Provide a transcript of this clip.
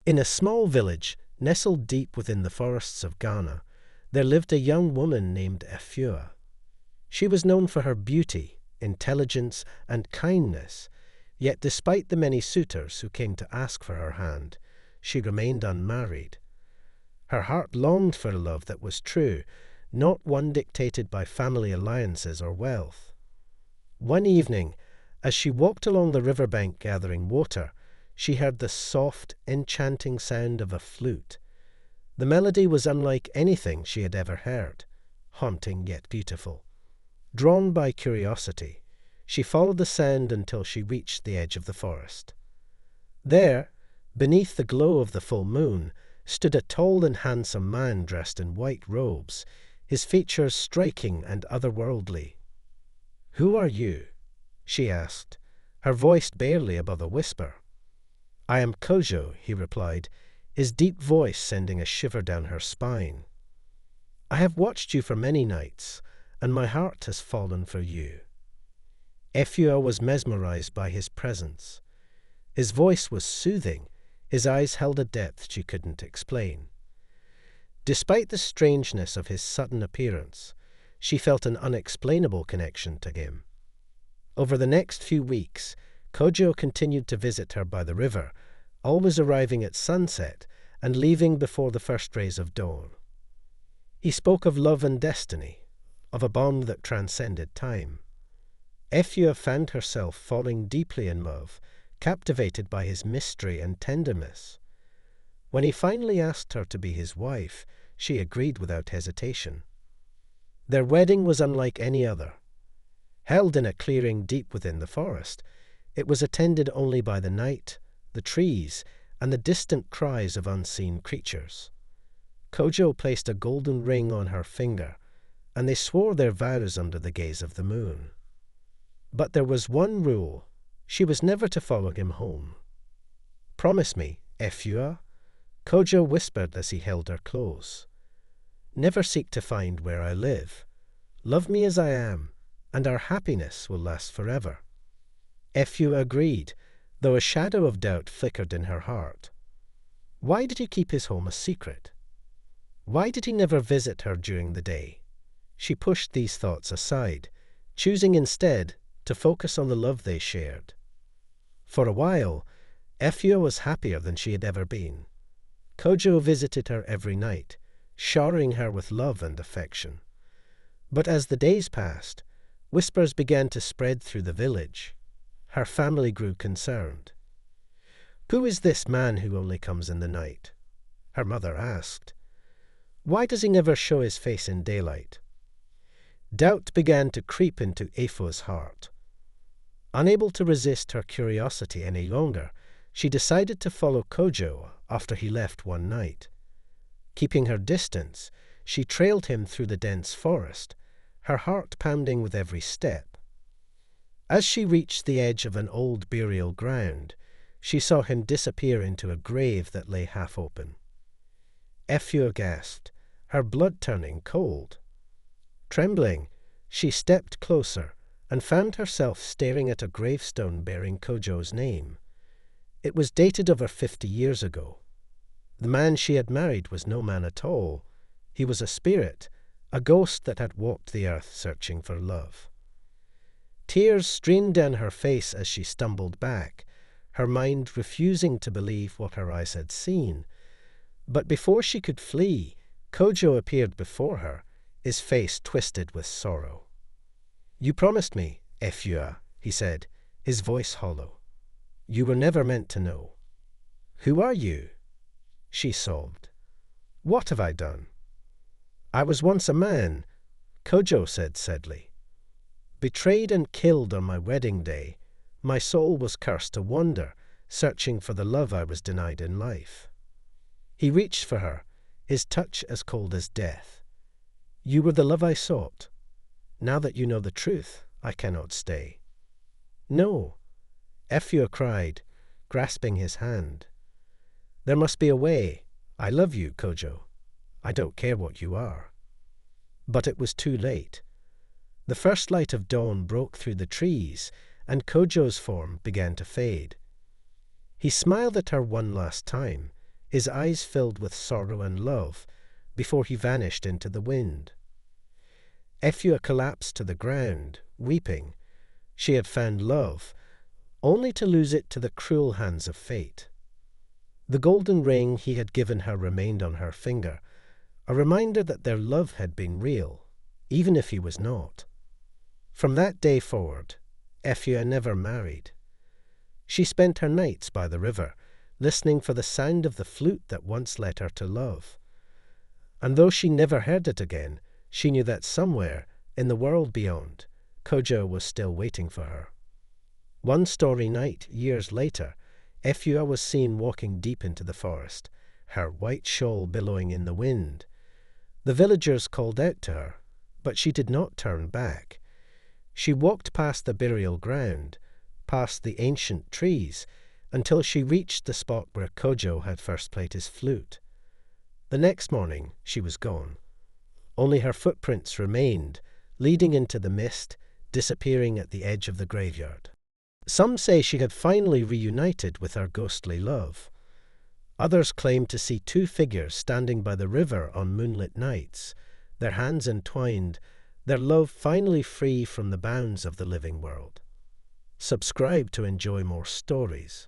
In a small village, nestled deep within the forests of Ghana, there lived a young woman named Efua. She was known for her beauty, intelligence, and kindness, yet despite the many suitors who came to ask for her hand, she remained unmarried. Her heart longed for a love that was true, not one dictated by family alliances or wealth. One evening, as she walked along the riverbank gathering water, she heard the soft, enchanting sound of a flute. The melody was unlike anything she had ever heard, haunting yet beautiful. Drawn by curiosity, she followed the sound until she reached the edge of the forest. There, beneath the glow of the full moon, stood a tall and handsome man dressed in white robes, his features striking and otherworldly. "Who are you?" she asked, her voice barely above a whisper. "I am Kojo," he replied, his deep voice sending a shiver down her spine. "I have watched you for many nights, and my heart has fallen for you." Efua was mesmerized by his presence. His voice was soothing, his eyes held a depth she couldn't explain. Despite the strangeness of his sudden appearance, she felt an unexplainable connection to him. Over the next few weeks, Kojo continued to visit her by the river, always arriving at sunset and leaving before the first rays of dawn. He spoke of love and destiny, of a bond that transcended time. Efua found herself falling deeply in love, captivated by his mystery and tenderness. When he finally asked her to be his wife, she agreed without hesitation. Their wedding was unlike any other. Held in a clearing deep within the forest, it was attended only by the night, the trees, and the distant cries of unseen creatures. Kojo placed a golden ring on her finger, and they swore their vows under the gaze of the moon. But there was one rule: she was never to follow him home. "Promise me, Efua," Kojo whispered as he held her close. "Never seek to find where I live. Love me as I am, and our happiness will last forever." Efua agreed, though a shadow of doubt flickered in her heart. Why did he keep his home a secret? Why did he never visit her during the day? She pushed these thoughts aside, choosing instead to focus on the love they shared. For a while, Efua was happier than she had ever been. Kojo visited her every night, showering her with love and affection. But as the days passed, whispers began to spread through the village. Her family grew concerned. "Who is this man who only comes in the night?" her mother asked. "Why does he never show his face in daylight?" Doubt began to creep into Efua's heart. Unable to resist her curiosity any longer, she decided to follow Kojo after he left one night. Keeping her distance, she trailed him through the dense forest, her heart pounding with every step. As she reached the edge of an old burial ground, she saw him disappear into a grave that lay half open. Efua gasped, her blood turning cold. Trembling, she stepped closer and found herself staring at a gravestone bearing Kojo's name. It was dated over 50 years ago. The man she had married was no man at all. He was a spirit, a ghost that had walked the earth searching for love. Tears streamed down her face as she stumbled back, her mind refusing to believe what her eyes had seen. But before she could flee, Kojo appeared before her, his face twisted with sorrow. "You promised me, Efua," he said, his voice hollow. "You were never meant to know." "Who are you?" she sobbed. "What have I done?" "I was once a man," Kojo said sadly. "Betrayed and killed on my wedding day, my soul was cursed to wander, searching for the love I was denied in life." He reached for her, his touch as cold as death. "You were the love I sought. Now that you know the truth, I cannot stay." "No," Efua cried, grasping his hand. "There must be a way. I love you, Kojo. I don't care what you are." But it was too late. The first light of dawn broke through the trees, and Kojo's form began to fade. He smiled at her one last time, his eyes filled with sorrow and love, before he vanished into the wind. Efua collapsed to the ground, weeping. She had found love, only to lose it to the cruel hands of fate. The golden ring he had given her remained on her finger, a reminder that their love had been real, even if he was not. From that day forward, Efua never married. She spent her nights by the river, listening for the sound of the flute that once led her to love. And though she never heard it again, she knew that somewhere, in the world beyond, Kojo was still waiting for her. One starry night, years later, Efua was seen walking deep into the forest, her white shawl billowing in the wind. The villagers called out to her, but she did not turn back. She walked past the burial ground, past the ancient trees, until she reached the spot where Kojo had first played his flute. The next morning she was gone. Only her footprints remained, leading into the mist, disappearing at the edge of the graveyard. Some say she had finally reunited with her ghostly love. Others claim to see two figures standing by the river on moonlit nights, their hands entwined, their love finally free from the bounds of the living world. Subscribe to enjoy more stories.